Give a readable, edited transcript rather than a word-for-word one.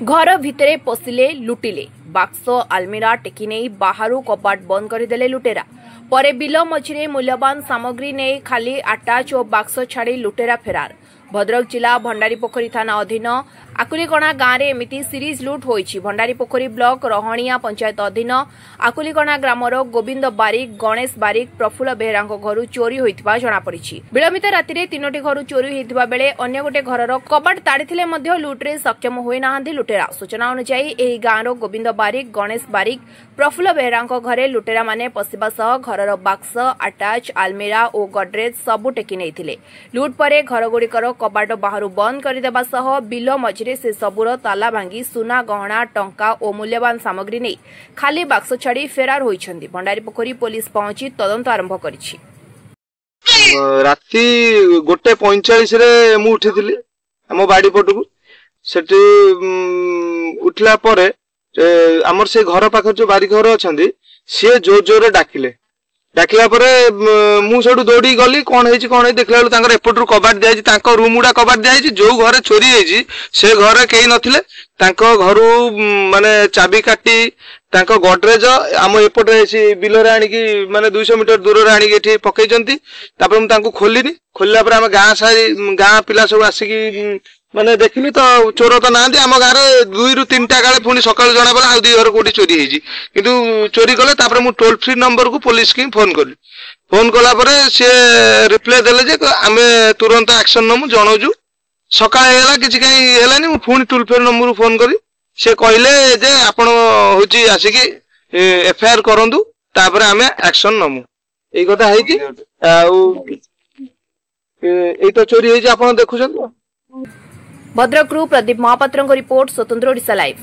घर भितरे पशिले लुटिले बाक्स आलमीरा टेकी नहीं बाहर कबाट बंद करदेले लुटेरा परे बिल मझिरे मूल्यवान सामग्री नहीं खाली आटाच और बाक्स छाड़ी लुटेरा फेरार। भद्रक जिला भंडारीपोखरी थाना अधीन आकुलीकणा गाँव में एमिति सीरीज लुट होईछि। भंडारीपोखरी ब्लॉक रहणिया पंचायत अधीन आकुलीकणा ग्रामर गोविंद बारिक गणेश बारिक प्रफुल्ल बेहरा घर चोरी होइथिबा जणा पड़िछि। विलंबित राति 3टी घर चोरी होइथिबा बेले अन्य गोटे घरर कबाट ताड़िथिले मध्य लुट्रे सक्षम होई नाहांती लुटेरा। सूचना अनुसार एही गाँवर गोविंद बारिक गणेश बारिक प्रफुल्ल बेहरा घरे लुटेरा माने पशिबा सह घरर बाक्स आटाच आलमीरा और गडरेज सबु टेकी नेइथिले। लुट परे घरगुड़िकर कबाट बाहर बंद करदेबा सह बिल मझिरे से सबुर ताला भांगी सुना गहना टंका और मूल्यवान सामग्री नहीं खाली बाक्स छाड़ी फेरार होइछन्ती। भंडारीपोखरी पुलिस पहुंची तदंत आरंभ करिछि। राति 1:45 रे मु उठिथिली हम बाड़ी पटकू सेठी उठला परे हमर से घर पाखर जो बारी घर अछंती से जोर जोर डाकिला परे मु सेठू दौड़ी गली कौन है देखला तांकर एपटरू कबाट दियाछि तांको रूम गुडा कबाट दियाछि जो घरे चोरी हेछि से घरे केही नथिले तांको घरु माने चाबी काटी तांको गडरेज आम एपटे बिलरे आनिकी माने 200 मीटर दूर रे आनिकी एठी पकेइचंती। तापर मु तांको खोलिनी खोलला पर हम गाँ पिला सब आसिकी माने देखिली तो चोर तो ना आम गाँव में 2 ରୁ 3टा गाले पुणी सकाल जना पड़ा आउ 2 घर कोठी चोरी हेजी किंतु चोरी कले तापर मु टोल फ्री नंबर को पुलिस की फोन कली। फोन कला परे से रिप्लाई देले जे आमे तुरंत एक्शन नमु जणाउजु। सकाळ हेला किछि काई हेलानी मु पुणी टोल फ्री नंबर फोन करी से कहले जे आपण होची आसिकी एफआईआर करंदु तापर आमे एक्शन नमु एई कथा हेची आउ एई तो चोरी हेजी आपण देखुछन। भद्रक प्रदीप महापात्र रिपोर्ट स्वतंत्र ओडिशा लाइव।